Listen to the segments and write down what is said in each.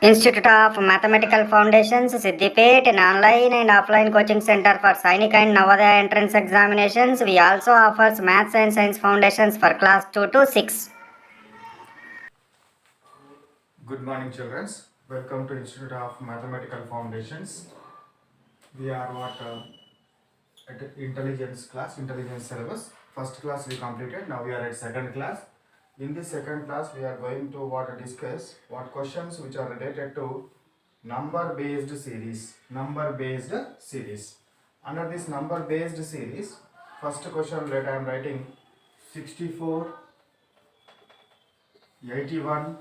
Institute of Mathematical Foundations, Siddipet, an online and offline coaching center for Sainik and Navodaya entrance examinations. We also offers Maths and Science Foundations for class 2 to 6. Good morning, children. Welcome to Institute of Mathematical Foundations. We are at intelligence class, intelligence syllabus. First class we completed. Now we are at second class. In this second class, we are going to discuss what questions which are related to number-based series. Number-based series. Under this number-based series, first question that I am writing 64, 81,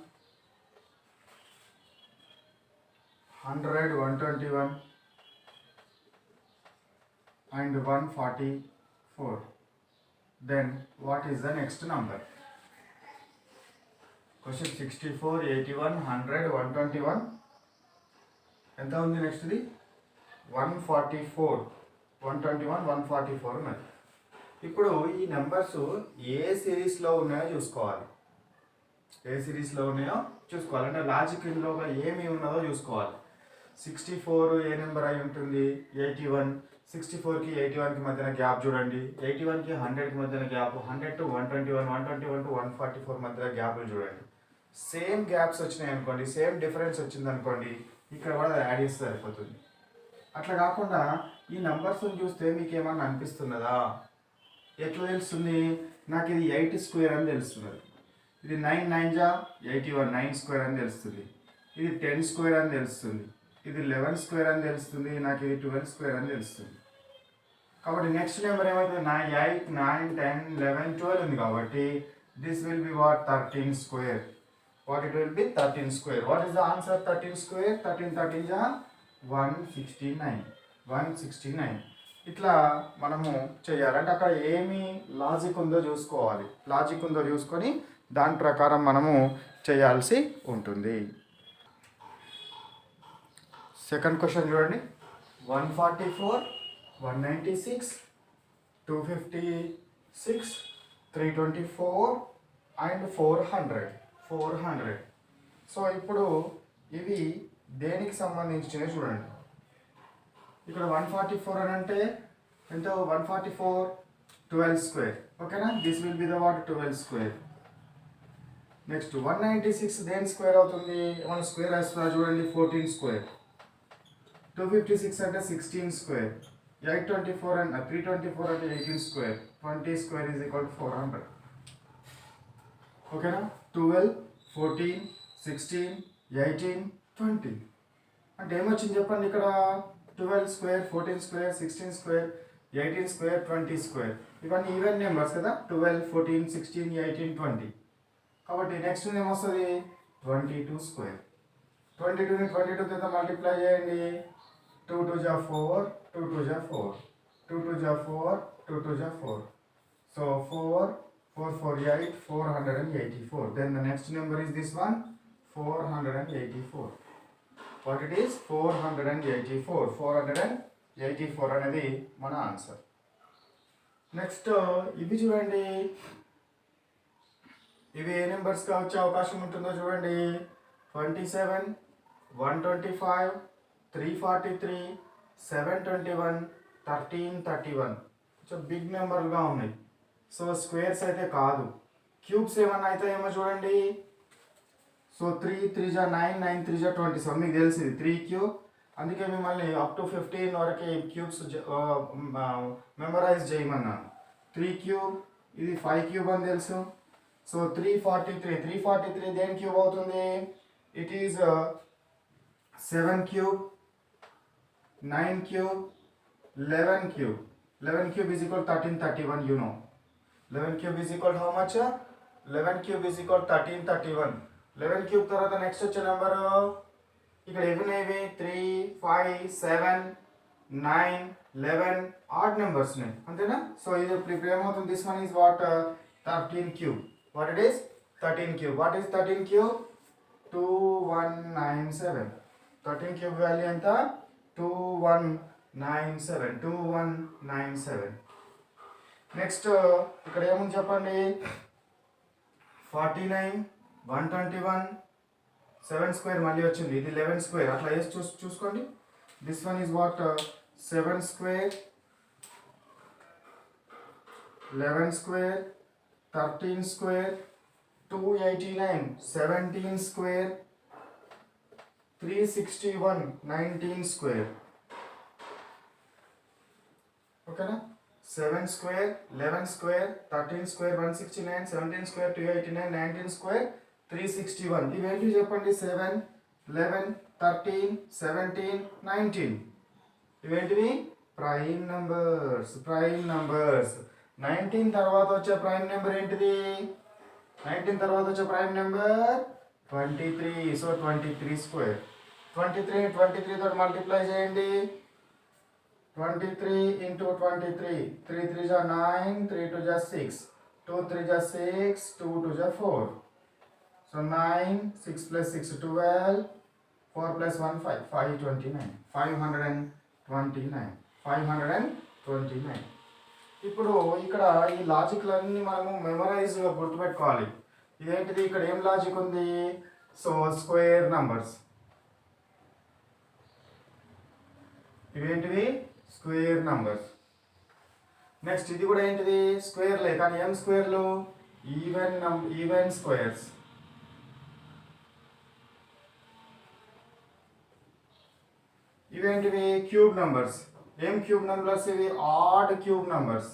100, 121 and 144. Then what is the next number? Question 64, 81, 100, 121. ఎంత ఉంది నెక్స్ట్ది 144, 121, 144 ఉన్నది. ఇప్పుడు ఈ numbers ఏ సిరీస్లో ఉన్నాయో చూసుకోవాలి. ఏ సిరీస్లో ఉన్నాయో చూసుకోవాలి, అంటే లాజిక్ ఇందులో ఏమి ఉన్నదో చూసుకోవాలి. 64 ఏ నెంబర్ అయి ఉంటుంది? 81. 64కి 81కి మధ్యన గ్యాప్ చూడండి. 81కి 100కి మధ్యన గ్యాప్, 100 టు 121, 121 టు 144 మధ్యన గ్యాప్లు చూడండి. సేమ్ గ్యాప్స్ వచ్చినాయి అనుకోండి, సేమ్ డిఫరెన్స్ వచ్చింది అనుకోండి, ఇక్కడ కూడా యాడ్ చేస్తే సరిపోతుంది. అట్లా కాకుండా ఈ నెంబర్స్ని చూస్తే మీకు ఏమన్నా అనిపిస్తున్నదా? ఎట్లా తెలుస్తుంది? నాకు ఇది 8 స్క్వేర్ అని తెలుస్తున్నది. ఇది 9 9 జా 81, 9 స్క్వేర్ అని తెలుస్తుంది. ఇది 10 స్క్వేర్ అని తెలుస్తుంది. ఇది 11 స్క్వేర్ అని తెలుస్తుంది. నాకు ఇది 12 స్క్వేర్ అని తెలుస్తుంది. కాబట్టి నెక్స్ట్ నెంబర్ ఏమవుతుంది? 8, 9, 10, 11, 12 ఉంది కాబట్టి this will be what 13 square. What it will be 13 square. What is the answer? 13 square. 13 13 జా 169. 169. ఇట్లా మనము చేయాలంటే అక్కడ ఏమి లాజిక్ ఉందో చూసుకోవాలి. లాజిక్ ఉందో చూసుకొని దాని ప్రకారం మనము చేయాల్సి ఉంటుంది. సెకండ్ క్వశ్చన్ చూడండి. 144, 196, 256, 324 అండ్ 400. సో ఇప్పుడు ఇవి దేనికి సంబంధించినవి చూడండి. ఇక్కడ 144 అని అంటే ఎంత? 144 12 స్క్వేర్. ఓకేనా? This will be the what 12 square. Next 196 దేని స్క్వేర్ అవుతుంది? మన స్క్వేర్ వేస్తున్నా చూడండి, 14 స్క్వేర్. 256 అంటే 16 స్క్వేర్. 824 అండ్ 324 అంటే 18 square. 20 square is equal to 400. ఓకేనా? 12, 14, 16, 18, 20 అంటే ఏమొచ్చింది చెప్పండి? ఇక్కడ 12 square, 14 square, 16 square, 18 square, 20 square. ఇవన్నీ ఈవెన్ నెంబర్స్ కదా, 12, 14, 16, 18, 20. కాబట్టి నెక్స్ట్ ఏమొస్తుంది? 22 స్క్వేర్. 22ని 22 తో మల్టిప్లై చేయండి. 2 2 జా 4, 2 2 జా 4, 2 2 జా 4, 2 2 జా 4. So 4 4 4 8, 484. Then the next number is this one, 484. What it is? 484. 484 అనేది మన ఆన్సర్. నెక్స్ట్ ఇవి చూడండి, ఇవి ఏ నెంబర్స్గా వచ్చే అవకాశం ఉంటుందో చూడండి. 27, 125, 343, 721, 1331. కొంచెం బిగ్ నెంబర్గా ఉన్నాయి. సో స్క్వేర్స్ అయితే కాదు. క్యూబ్స్ ఏమన్నా అయితే ఏమో చూడండి. సో 3 3 జా 9, 9 3 జా 27. మీకు తెలిసింది 3 క్యూబ్. అందుకే మిమ్మల్ని అప్ టు 15 వరకు క్యూబ్స్ మెమరైజ్ చేయమన్నాను. 3 క్యూబ్, ఇది 5 క్యూబ్ అని తెలుసు. సో 343 దేని క్యూబ్ అవుతుంది? It is 7 cube, 9 cube, 11 cube. 11 cube is equal 1331. You know 11 cube is equal how much? 11 cube is equal 1331. 11 cube తర్వాత నెక్స్ట్ వచ్చే నెంబరు ఇక్కడ ఏవి? 3, 5, 7, 9, 11 ఆడ్ నెంబర్స్ ఉన్నాయి, అంతేనా? సో ఇది ఇప్పుడు ఏమవుతుంది? This one is what 13 cube. What it is? 13 cube. What is 13 cube? 2197. 13 cube value ఎంత? 2197. నెక్స్ట్ ఇక్కడ ఏముంది చెప్పండి? 49, 121, 7 స్క్వేర్ మళ్ళీ వచ్చింది, ఇది 11 స్క్వేర్, అట్లా వేసి చూసుకోండి. This one is what 7 square, 11 square, 13 square, 289, 17 square, 361, 19 square. ఓకేనా? 7 square, 11 square, 13 square, 169, 17 square, 289, 19 square, 361. ఇవేంటి చెప్పండి? 7, 11, 13, 17, 19. ఇవేంటివి? Prime numbers. Prime numbers. 19 తర్వాత వచ్చే ప్రైమ్ నెంబర్ ఏంటిది? 19 తర్వాత వచ్చే ప్రైమ్ నెంబర్ 23. So 23 square. 23 తోటి మల్టిప్లై చేయండి. 23 into 23. 3 3 जा 9, 3 2 जा 6, 2 3 जा 6, 2 2 जा 4. So 9, 6 plus 6 12, 4 plus 1 5, 529. 529. 529. ఇప్పుడు ఇక్కడ ఈ లాజిక్లన్నీ మనము మెమరైజ్గా గుర్తుపెట్టుకోవాలి. ఇదేంటిది? ఇక్కడ ఏం లాజిక్ ఉంది? So square numbers. ఇవేంటివి? Square numbers. నెక్స్ట్ ఇది కూడా ఏంటిది? స్క్వేర్లే, కానీ ఏం స్క్వేర్లు? Even squares. ఇవేంటివి? Cube numbers. ఏం క్యూబ్ నంబర్స్ ఇవి? Odd cube numbers.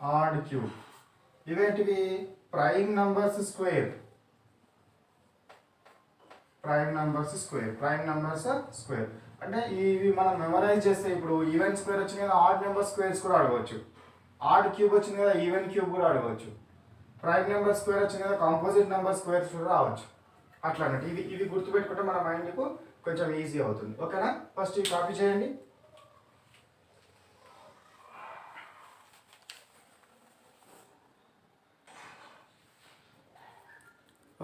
Odd cube. ఇవేంటివి? Prime numbers square. Prime numbers square. Prime numbers square అంటే ఇవి మనం మెమరైజ్ చేస్తే ఇప్పుడు ఈవెన్ స్క్వేర్ వచ్చింది కదా, ఆడ్ నెంబర్ స్క్వేర్స్ కూడా అడగవచ్చు. ఆడ్ క్యూబ్ వచ్చింది కదా, ఈవెన్ క్యూబ్ కూడా అడగవచ్చు. ప్రైమ్ నెంబర్ స్క్వేర్ వచ్చింది కదా, కాంపోజిట్ నెంబర్ స్క్వేర్స్ కూడా రావచ్చు. అట్లా అన్నట్టు ఇవి గుర్తుపెట్టుకుంటే మన మైండ్కు కొంచెం ఈజీ అవుతుంది. ఓకేనా? ఫస్ట్ ఇవి కాపీ చేయండి.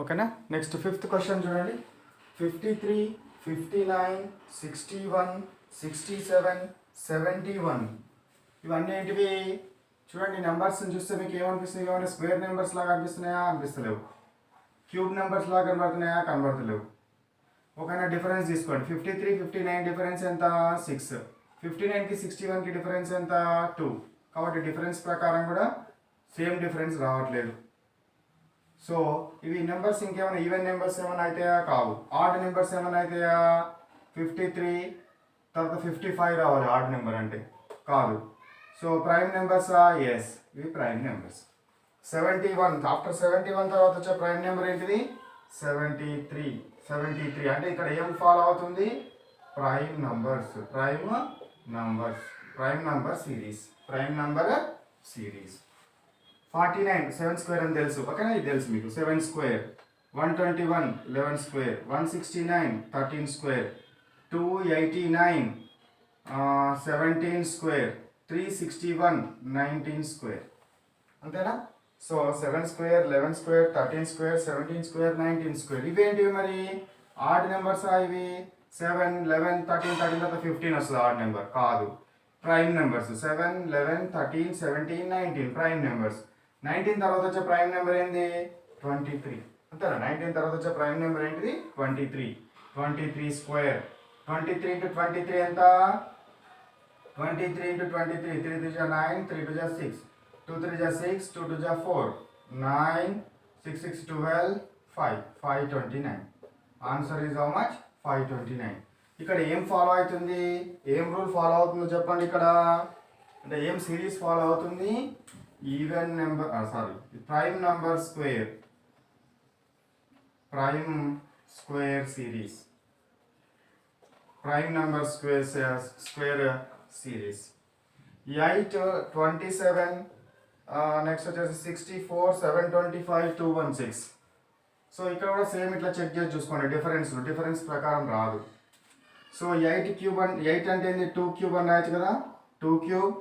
ఓకేనా? నెక్స్ట్ 5th క్వశ్చన్ చూడండి. 53, 59, 61, 67, 71. ఇవన్నీ ఏంటివి? చూడండి, నెంబర్స్ని చూస్తే మీకు ఏమనిపిస్తుంది? ఏమైనా స్క్వేర్ నెంబర్స్ లాగా అనిపిస్తున్నాయా? అనిపిస్తలేవు. క్యూబ్ నెంబర్స్ లాగా కనబడుతున్నాయా? కనబడతలేవు. ఒకైనా డిఫరెన్స్ తీసుకోండి. 53, 59 డిఫరెన్స్ ఎంత? 6. 59కి 61కి డిఫరెన్స్ ఎంత? 2. కాబట్టి డిఫరెన్స్ ప్రకారం కూడా సేమ్ డిఫరెన్స్ రావట్లేదు. సో ఇవి నెంబర్స్ ఇంకేమైనా ఈవెన్ నెంబర్స్ ఏమైనా అవుతాయా? కావు. ఆడ్ నెంబర్స్ ఏమైనా అవుతాయా? 53 తర్వాత 55 రావాలి ఆడ్ నెంబర్ అంటే. కాదు. సో ప్రైమ్ నెంబర్సా? ఎస్, ఇవి ప్రైమ్ నెంబర్స్. 71, ఆఫ్టర్ 71 తర్వాత వచ్చే ప్రైమ్ నెంబర్ ఏంటిది? 73. 73 అంటే ఇక్కడ ఏం ఫాలో అవుతుంది? Prime numbers. Prime numbers. Prime number series. Prime number series. 49 7 square అని తెలుసు. ఓకేనా? ఇది తెలుసు మీకు. 7 square, 121 11 square, 169 13 square, 289 17 square, 361 19 square. అంతేనా? So 7 square, 11 square, 13 square, 17 square, 19 square. ఇవేంటివి మరి? ఆడ్ నెంబర్సా ఇవి? 7 11 13 తర్వాత 15 వస్తుంది ఆడ్ నెంబర్. కాదు, ప్రైమ్ నెంబర్స్. 7 11 13 17 19 prime numbers. 19 తర్వాత వచ్చే ప్రైమ్ నెంబర్ ఏంది? 23. అంతేనా? 19 తర్వాత వచ్చే ప్రైమ్ నెంబర్ ఏంటిది? 23. 23 స్క్వేర్. 23 into 23 ఎంత? 23 into 23. 3 3 जा 9, 3 2 जा 6, 2 3 जा 6, 2 2 जा 4, 9 6 6 12 5 529. Answer is how much? 529. ఇక్కడ ఏం ఫాలో అవుతుంది? ఏం రూల్ ఫాలో అవుతుందో చెప్పండి. ఇక్కడ అంటే ఏం సిరీస్ ఫాలో అవుతుంది? Even number prime number square. Prime square series. Prime number square series. 8 27, next వచ్చేసి 64 725 216. సో ఇక్కడ కూడా సేమ్ ఇట్లా చెక్ చేసి చూసుకోండి. డిఫరెన్స్ ప్రకారం రాదు. సో 8 క్యూబ్ 8 అంటే ఏంది? 2 క్యూబ్ అని రాయచ్చు కదా. 2 cube,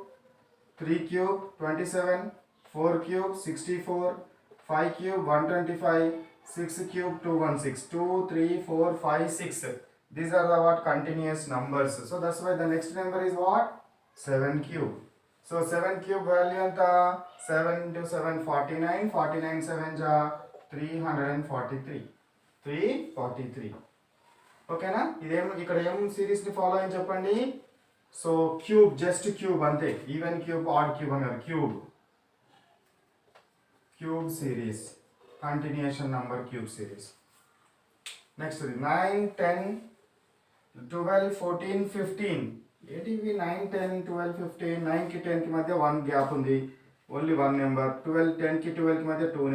3 cube 27, 4 cube 64, 5 cube 125, 6 cube 216, 2 3 4 5 6. These are the what? Continuous numbers. So that's why the next number is what? 7 cube. So 7 cube value anta? 7 into 7 49, 49 7 ja 343 343. ఓకేనా? ఇదేం ఇక్కడ ఏం సిరీస్ని ఫాలో అని చెప్పండి. సో క్యూబ్, జస్ట్ క్యూబ్ అంతే. Even cube, add cube అని కాదు, cube cube series, continuation number cube series. Next 9 10 12 14 15. ఏంటివి 9 10 12 15? 9కి 10కి మధ్య 1 గ్యాప్ ఉంది, ఓన్లీ 1 నెంబర్. 12 10కి 12కి మధ్య 2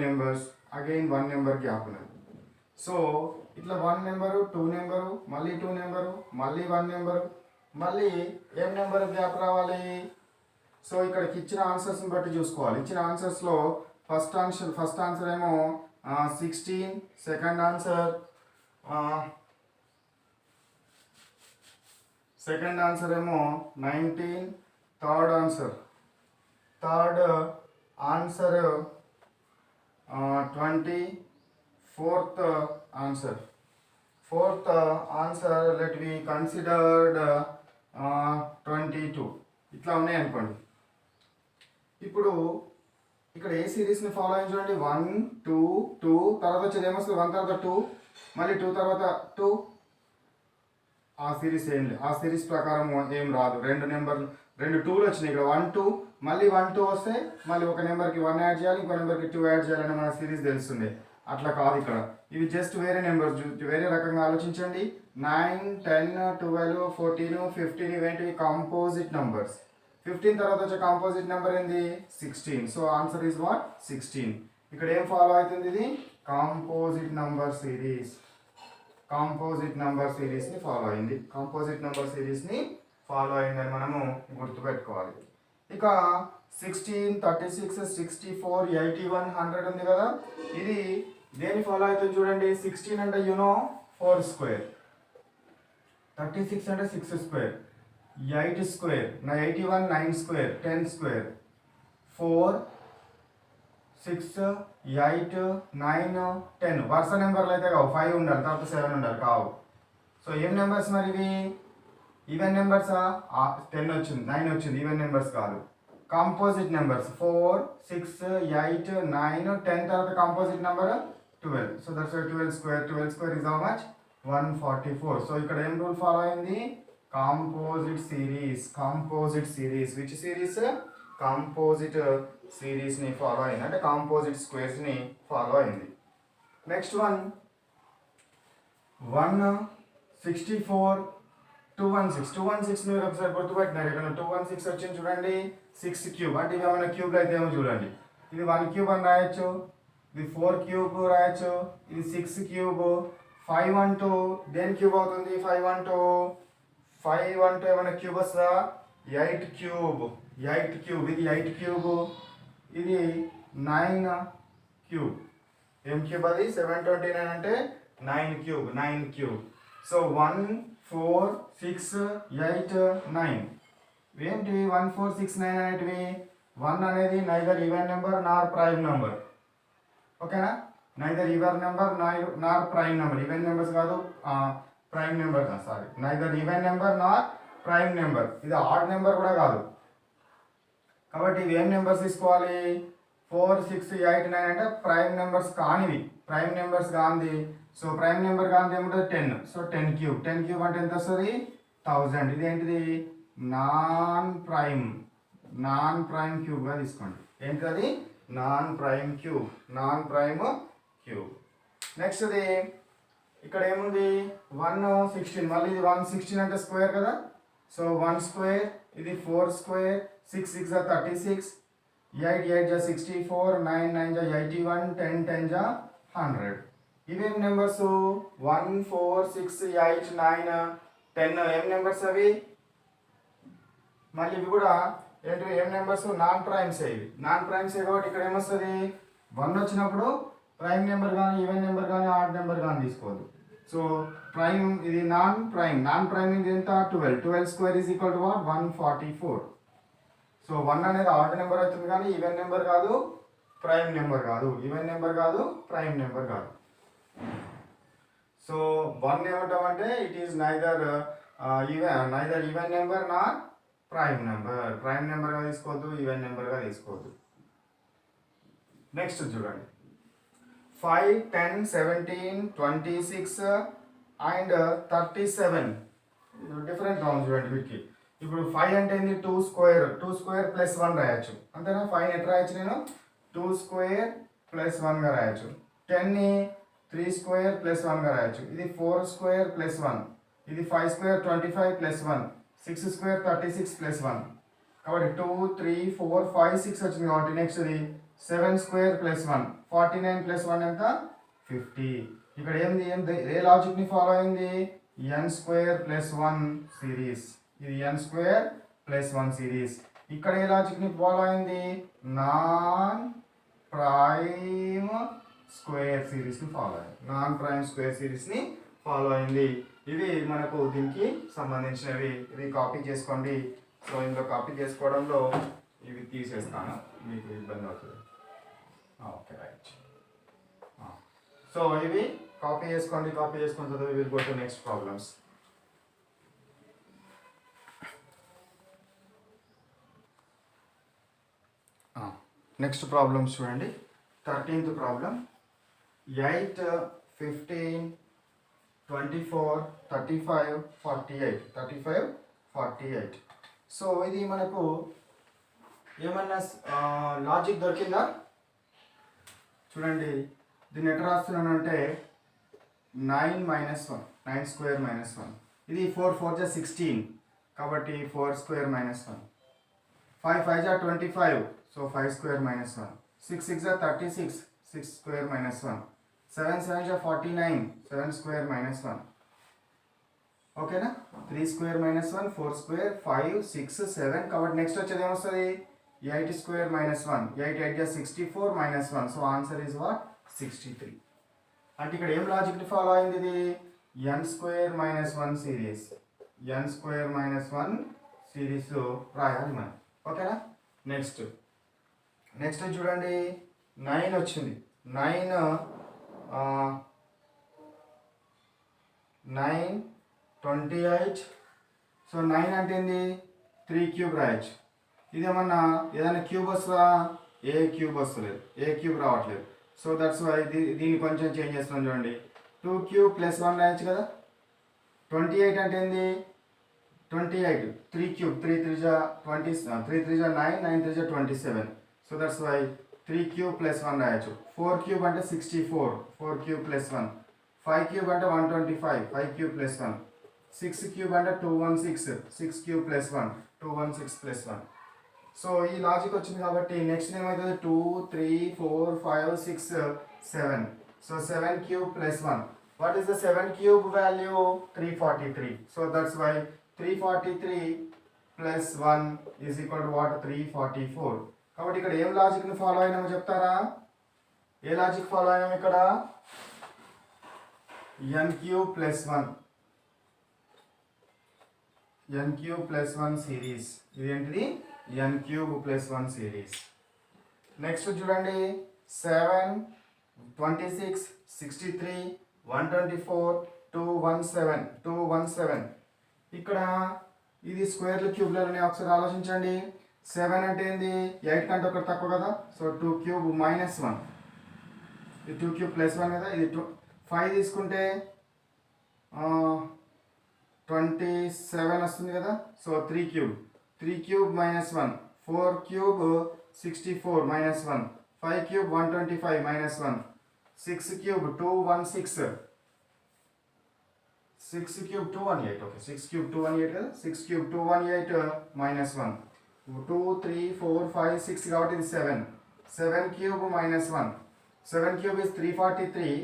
నెంబర్స్, అగైన్ 1 నెంబర్ గ్యాప్ ఉన్నది. సో ఇట్లా 1 నెంబరు, 2 నెంబరు, మళ్ళీ 2 నెంబరు, మళ్ళీ 1 నెంబరు, మళ్ళీ ఏం నెంబర్ గ్యాప్ రావాలి? సో ఇక్కడికి ఇచ్చిన ఆన్సర్స్ని బట్టి చూసుకోవాలి. ఇచ్చిన ఆన్సర్స్లో ఫస్ట్ ఆన్సర్ ఏమో 16, సెకండ్ ఆన్సర్ ఏమో 19, third answer 20, fourth answer let we considered 22. ఇట్లా ఉన్నాయి అనుకోండి. ఇప్పుడు ఇక్కడ ఏ సిరీస్ని ఫాలో అయ్యి చూడండి. 1 2 2 తర్వాత వచ్చేది ఏమొస్తుంది? 1 తర్వాత 2, మళ్ళీ 2 తర్వాత 2. ఆ సిరీస్ ఏం లేదు, ఆ సిరీస్ ప్రకారం ఏం రాదు. రెండు 2లు వచ్చినాయి ఇక్కడ. 1 2, మళ్ళీ 1 2 వస్తే మళ్ళీ ఒక నెంబర్కి 1 యాడ్ చేయాలి, ఇంకో నెంబర్కి 2 యాడ్ చేయాలని మన సిరీస్ తెలుస్తుంది. అట్లా కాదు ఇక్కడ. ఇవి జస్ట్ వేరే నెంబర్స్, వేరే రకంగా ఆలోచించండి. 9 10 12 14 15 ఇవేంటివి? Composite numbers. 15 తర్వాత వచ్చే కాంపోజిట్ నెంబర్ ఏంది? 16. So answer is what? 16. ఇక్కడ ఏం ఫాలో అవుతుంది? ఇది కాంపోజిట్ నంబర్ సిరీస్ని ఫాలో అయింది. అని మనము గుర్తుపెట్టుకోవాలి. ఇక 16 36 64 81 100 ఉంది కదా, ఇది దేని ఫాలో అవుతుంది చూడండి. 16 అంటే 4 స్క్వేర్, 36 అంటే 6 స్క్వేర్, 8 స్క్వేర్, 81 9 స్క్వేర్, 10 స్క్వేర్, 4 6 8 9 10. వరుస నెంబర్లు అయితే కావు, 5 ఉండాలి, తర్వాత 7 ఉండాలి, కావు. సో ఏం నెంబర్స్ మరి ఇవి? ఈవెన్ నెంబర్సా? 10 వచ్చింది, 9 వచ్చింది, ఈవెన్ నెంబర్స్ కాదు. కాంపోజిట్ నెంబర్స్ 4 6 8 9 10 తర్వాత composite number 12. So that's 12 square. 12 square is how much? 144. సో ఇక్కడ ఏం రూల్ ఫాలో అయింది? Composite series. Which series? Composite సిరీస్ని ఫాలో అయింది, అంటే కాంపోజిట్ స్క్వేర్స్ని ఫాలో అయింది. నెక్స్ట్ 164 216 మీరు ఒకసారి గుర్తుపెట్టినారు. ఇక్కడ 216 వచ్చింది చూడండి. 6 క్యూబ్ అంటే ఇవి ఏమైనా క్యూబ్లు అయితే ఏమో చూడండి. ఇది 1 క్యూబ్ అని రాయొచ్చు, ఇది 4 క్యూబ్ రాయొచ్చు, ఇది 6 క్యూబ్. 512 దేని క్యూబ్ అవుతుంది? 512 ఏమైనా క్యూబ్ వస్తుందా? 8 క్యూబ్. ఇది 8 క్యూబ్, ఇది 9 క్యూబ్. ఏం క్యూబ్ అది? 729 అంటే 9 క్యూబ్. సో 1 4 6 8 9 ఏంటి? 1 4 6 9 అనేటివి? 1 అనేది నైదర్ ఈవెన్ నెంబర్ నార్ ప్రైమ్ నెంబర్. ఓకేనా? నైదర్ ఈవెన్ నెంబర్ నార్ ప్రైమ్ నెంబర్. ఈవెన్ నెంబర్స్ కాదు, prime number. Sorry, neither even number నార్ ప్రైమ్ నెంబర్. ఇది ఆడ్ నెంబర్ కూడా కాదు. కాబట్టి ఇవి ఏం నెంబర్స్ తీసుకోవాలి? 4 6 8 9 అంటే ప్రైమ్ నెంబర్స్ కానివి. ప్రైమ్ నెంబర్స్ కాంది. సో ప్రైమ్ నెంబర్ కాంది ఏముంటుంది? 10. సో 10 క్యూబ్ అంటే ఎంత వస్తుంది? 1000. ఇది ఏంటిది? నాన్ ప్రైమ్ క్యూబ్గా తీసుకోండి. ఏంటది? Non prime cube. నెక్స్ట్ ఇది ఇక్కడ ఏముంది? 116. మళ్ళీ ఇది 116 అంటే స్క్వేర్ కదా. సో 1 స్క్వేర్, ఇది 4 స్క్వేర్, 6 6 36, 8 8 64, 9 9 81, 10 10 100. ఇవేం నెంబర్స్? 1 4 6 8 9 10 ఏం నెంబర్స్ అవి? మళ్ళీ ఇవి కూడా ఏంటి? ఏం నెంబర్స్? Non primes. ఇవి నాన్ ప్రైమ్స్ కాబట్టి ఇక్కడ ఏమొస్తుంది? 1 వచ్చినప్పుడు ప్రైమ్ నెంబర్ కానీ ఈవెన్ నెంబర్ కానీ ఆడ్ నెంబర్ కానీ తీసుకోవద్దు. సో ప్రైమ్, ఇది నాన్ ప్రైమ్ ఇది ఎంత? 12 square is equal to what? 144. So 1 అనేది ఆడ్ నెంబర్ అవుతుంది కానీ ఈవెన్ నెంబర్ కాదు, ప్రైమ్ నెంబర్ కాదు. ప్రైమ్ నెంబర్ కాదు. సో 1 ఏమంటామంటే it is neither even number Nar prime నెంబర్గా తీసుకోవద్దు, ఈవెన్ నెంబర్గా తీసుకోవద్దు. నెక్స్ట్ చూడండి, 5, 10, 17, 26 అండ్ 37 డిఫరెంట్ రౌండ్స్ చూడండి వీటికి. ఇప్పుడు 5 అంటే ఏంది 2 స్క్వేర్, 2 స్క్వేర్ ప్లస్ 1 రాయొచ్చు అంతేనా. 5 ఎట్లా రాయొచ్చు నేను 2 స్క్వేర్ ప్లస్ 1గా రాయొచ్చు. 10ని 3 స్క్వేర్ ప్లస్ 1గా రాయొచ్చు. ఇది 4 స్క్వేర్ ప్లస్ 1, ఇది 5 స్క్వేర్ 25 ప్లస్ 1, 6 స్క్వేర్ 36 ప్లస్ 1. కాబట్టి 2, 3, 4, 5, 6 వచ్చింది కాబట్టి నెక్స్ట్ ఇది 7 స్క్వేర్ ప్లస్ 1, 49 ప్లస్ 1 ఎంత 50. ఇక్కడ ఏంది ఏ లాజిక్ని ఫాలో అయింది n స్క్వేర్ ప్లస్ 1 సిరీస్. ఇది n స్క్వేర్ ప్లస్ 1 సిరీస్. ఇక్కడ ఏ లాజిక్ని ఫాలో అయింది నాన్ ప్రైమ్ స్క్వేర్ సిరీస్ని ఫాలో అయింది. నాన్ ప్రైమ్ స్క్వేర్ సిరీస్ని ఫాలో అయింది. ఇవి మనకు దీనికి సంబంధించినవి. ఇది కాపీ చేసుకోండి. సో ఇందులో కాపీ చేసుకోవడంలో ఇవి తీసేస్తాను, మీకు ఇబ్బంది అవుతుంది. Okay right. సో ఇవి కాపీ చేసుకోండి. కాపీ చేసుకున్న తర్వాత will go to next problems. Next problems చూడండి. 13th problem. 8, 15, 24, 35, 48. సో ఇది మనకు ఏమన్నా లాజిక్ దొరికిందా చూడండి. దీన్ని ఎట్లా రాస్తున్నానంటే 9 మైనస్ 1, 9 స్క్వేర్ మైనస్ 1. ఇది 4 4 జా 16 కాబట్టి 4 స్క్వేర్ మైనస్ 1. 5 5 జా 25 సో 5 స్క్వేర్ మైనస్ 1. 6 6 జా 36 6 స్క్వేర్ మైనస్ 1. 7 7 జా 49 7 స్క్వేర్ మైనస్ 1. ఓకేనా. 3 స్క్వేర్ మైనస్ 1, 4 స్క్వేర్ 5 6 7. కాబట్టి నెక్స్ట్ వచ్చేది ఏమొస్తుంది 8 స్క్వేర్ మైనస్ 1. 8 8 జా 64 minus 1. So answer is what 63. అంటే ఇక్కడ ఏం లాజిక్ని ఫాలో అయింది ఇది n square minus 1 series. n square minus 1 సిరీస్లో రాయాలి మనం. ఓకేనా. నెక్స్ట్ చూడండి 9 వచ్చింది. 9 28. సో 9 అంటే ఏంది 3 క్యూబ్ రాయొచ్చు. ఇదేమన్నా ఏదైనా క్యూబ్ వస్తుందా ఏ క్యూబ్ వస్తలేదు, ఏ క్యూబ్ రావట్లేదు. సో దట్స్ వై దీన్ని కొంచెం చేంజ్ చేస్తున్నాం చూడండి. 2 క్యూబ్ ప్లస్ 1 రాయొచ్చు కదా. 28 అంటే ఏంది 28. 3 క్యూబ్ 3 3 జా 20, 3 3 జా 9, 9 3 జా 27. So that's why 3 cube plus 1 రాయొచ్చు. 4 క్యూబ్ అంటే 64, 4 క్యూబ్ ప్లస్ 1. 5 క్యూబ్ అంటే 125, 5 క్యూబ్ ప్లస్ 1. 6 క్యూబ్ అంటే 216, 6 క్యూబ్ ప్లస్ 1, 216 ప్లస్ 1. సో ఈ లాజిక్ వచ్చింది కాబట్టి నెక్స్ట్ ఏమవుతుంది 2 3 4 5 6 7. So 7 cube plus 1. What is the 7 cube value 343. So that's why 343 plus 1 is equal to what 344. కాబట్టి ఇక్కడ ఏం లాజిక్ని ఫాలో అయినామో చెప్తారా. ఏ లాజిక్ ఫాలో అయినాము ఇక్కడ n cube plus 1, n cube plus 1 series. ఇదేంటిది n cube plus 1 series. Next చూడండి 7 26 63 124 217. ఇక్కడ ఇది స్క్వేర్లు క్యూబ్లని ఒకసారి ఆలోచించండి. 7 అంటే ఏంది 8 కంటే ఒకటి తక్కువ కదా. సో 2 క్యూబ్ మైనస్ 1, ఇది 2 క్యూబ్ ప్లస్ 1 కదా. ఇది 5 తీసుకుంటే 27 వస్తుంది కదా. So 3 cube minus 1, 4 cube 64 minus 1, 5 cube 125 minus 1, 6 cube 216, 6 cube 218. Okay 6 cube 218 కదా. 6 క్యూబ్ 218 మైనస్ 1, 2 3 4 5 6 కాబట్టి ఇది 7. 7 cube minus 1, 7 cube is 343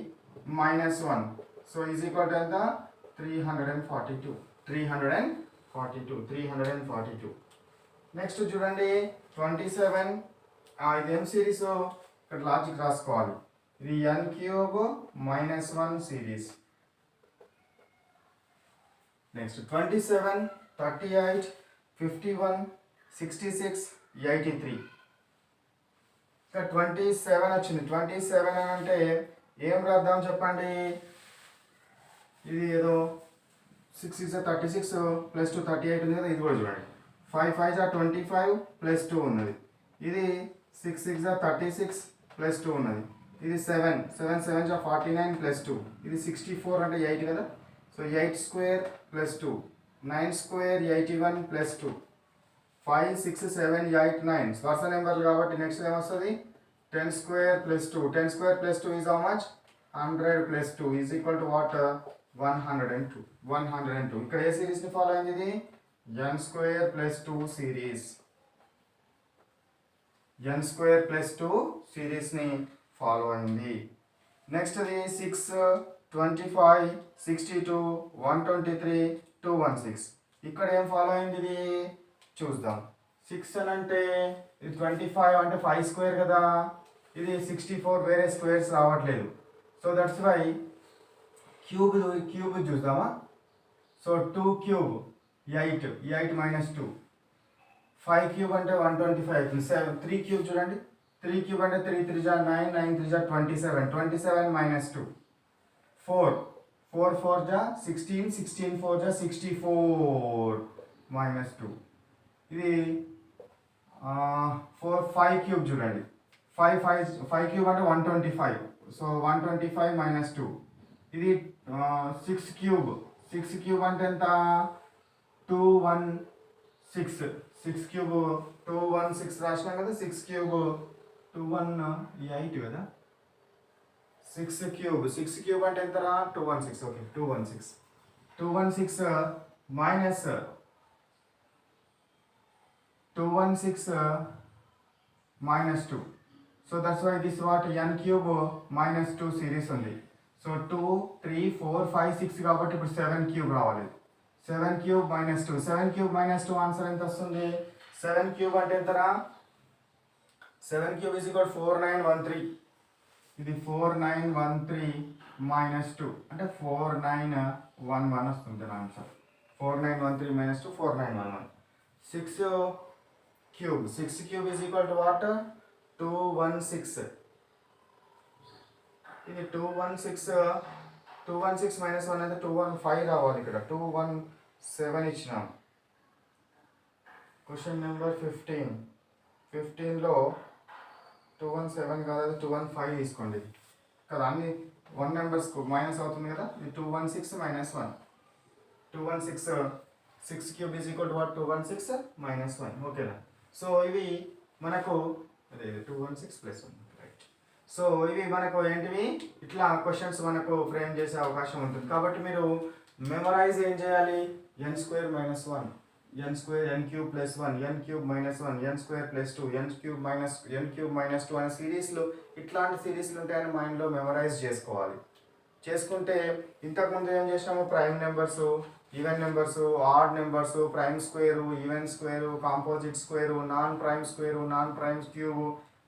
minus 1. So is equal to ఎంత 342. నెక్స్ట్ చూడండి 27. ఇది ఏం సిరీస్ ఇక్కడ లాజిక్ రాసుకోవాలి. ఇది n cube minus 1 series. Next 27 38 51 66 83. ఇక్కడ 27 వచ్చింది. 27 అని అంటే ఏం రాద్దాం చెప్పండి. ఇది ఏదో 6 6 36 ప్లస్ 2 38 ఉంది కదా. ఇది కూడా చూడండి 5 5 25 ప్లస్ 2 ఉన్నది. ఇది 6 6 36 ప్లస్ 2 ఉన్నది. ఇది 7 7 7 జా 49 ప్లస్ 2 ఇది 64 అంటే 8 కదా. So 8 square plus 2 9 square 81 plus 2 5 6 7 8 9 వరుస నెంబర్లు కాబట్టి నెక్స్ట్ ఏమొస్తుంది 10 square plus 2 10 square plus 2 is how much 100 plus 2 is equal to what 102 ఇక్కడ ఏ సిరీస్ని ఫాలో అయింది ఇది n square plus 2 series n square plus 2 సిరీస్ని ఫాలో అయింది. నెక్స్ట్ అది 6 25 62 123 216 ఇక్కడ ఏం ఫాలో అయింది ఇది చూద్దాం. 6 అని అంటే ఇది 25 అంటే 5 స్క్వేర్ కదా, ఇది 64 వేరే స్క్వేర్స్ రావట్లేదు. సో దట్స్ వై క్యూబ్ చూద్దామా. సో 2 క్యూబ్ 8 మైనస్ 2 5 క్యూబ్ అంటే 125 3 క్యూబ్ చూడండి 3 క్యూబ్ అంటే 3 3 జా 9 9 3 జా 27 మైనస్ 2 4 4 జా 16 16 4 జా 64 మైనస్ 2 ఇది 5 క్యూబ్ చూడండి 5 క్యూబ్ అంటే 125 సో 125 మైనస్ 2 ఇది 6 క్యూబ్ అంటే ఎంత 216 6 క్యూబ్ 216 రాసినాం కదా 6 క్యూబ్ 218 కదా 6 క్యూబ్ అంటే ఎంత 216 okay 216 minus 2 so that's why this what n cube minus 2 series ఉంది. సో 2 3 4 5 6 కాబట్టి ఇప్పుడు 7 క్యూబ్ రావాలి 7 cube minus 2 7 cube minus 2 answer ఎంత వస్తుంది 7 క్యూబ్ అంటే ఎంతరా 7 క్యూబ్ ఈజ్ ఈక్వల్ 4913 ఇది 4913 మైనస్ 2 అంటే 4911 వస్తుంది answer 4913 minus 2 4911 6 cube is equal to what 216 ఇది 216 మైనస్ 1 అయితే 215 రావాలి ఇక్కడ 217 ఇచ్చినాం. క్వశ్చన్ నెంబర్ 15లో 217 కాదు 215 తీసుకోండి కదా అన్ని 1 నెంబర్స్ మైనస్ అవుతుంది కదా ఇది 216 minus 1 216 6 cube is equal to what 216 minus 1 ఓకేనా. సో ఇవి మనకు అదే 216 ప్లస్ 1 రైట్. సో ఇవి మనకు ఏంటివి ఇట్లా క్వశ్చన్స్ మనకు ఫ్రేమ్ చేసే అవకాశం ఉంటుంది కాబట్టి మీరు మెమరైజ్ ఏం చేయాలి n square minus 1 n square n cube plus 1 n cube minus 1 n square plus 2 n cube minus 2 అనే సిరీస్లు ఇట్లాంటి సిరీస్లు ఉంటాయని మైండ్లో మెమరైజ్ చేసుకోవాలి. చేసుకుంటే ఇంతకుముందు ఏం చేసినాము prime numbers even numbers odd numbers prime square even square composite square non prime square non prime cube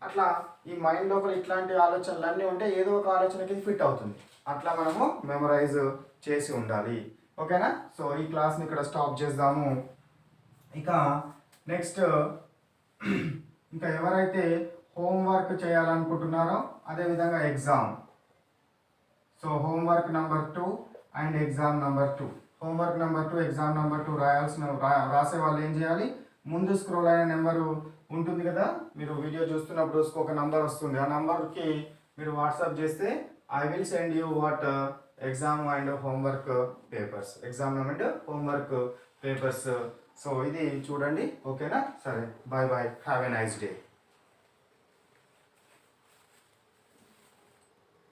అట్లా ఈ మైండ్ లోపల ఇట్లాంటి ఆలోచనలు అన్నీ ఉంటే ఏదో ఒక ఆలోచనకి ఫిట్ అవుతుంది. అట్లా మనము మెమరైజ్ చేసి ఉండాలి ఓకేనా. సో ఈ క్లాస్ని ఇక్కడ స్టాప్ చేద్దాము. ఇక నెక్స్ట్ ఇంకా ఎవరైతే హోంవర్క్ చేయాలనుకుంటున్నారో అదేవిధంగా exam. So homework number 2 and exam number 2 homework number 2 exam number 2 రాసే వాళ్ళు ఏం చేయాలి ముందు స్క్రోల్ అయిన నెంబరు ఉంటుంది కదా మీరు వీడియో చూస్తున్నప్పుడు ఒక నంబర్ వస్తుంది ఆ నంబర్కి మీరు వాట్సాప్ చేస్తే I will send you what exam and homework papers exam and homework papers. So ఇది చూడండి ఓకేనా. సరే bye bye have a nice day.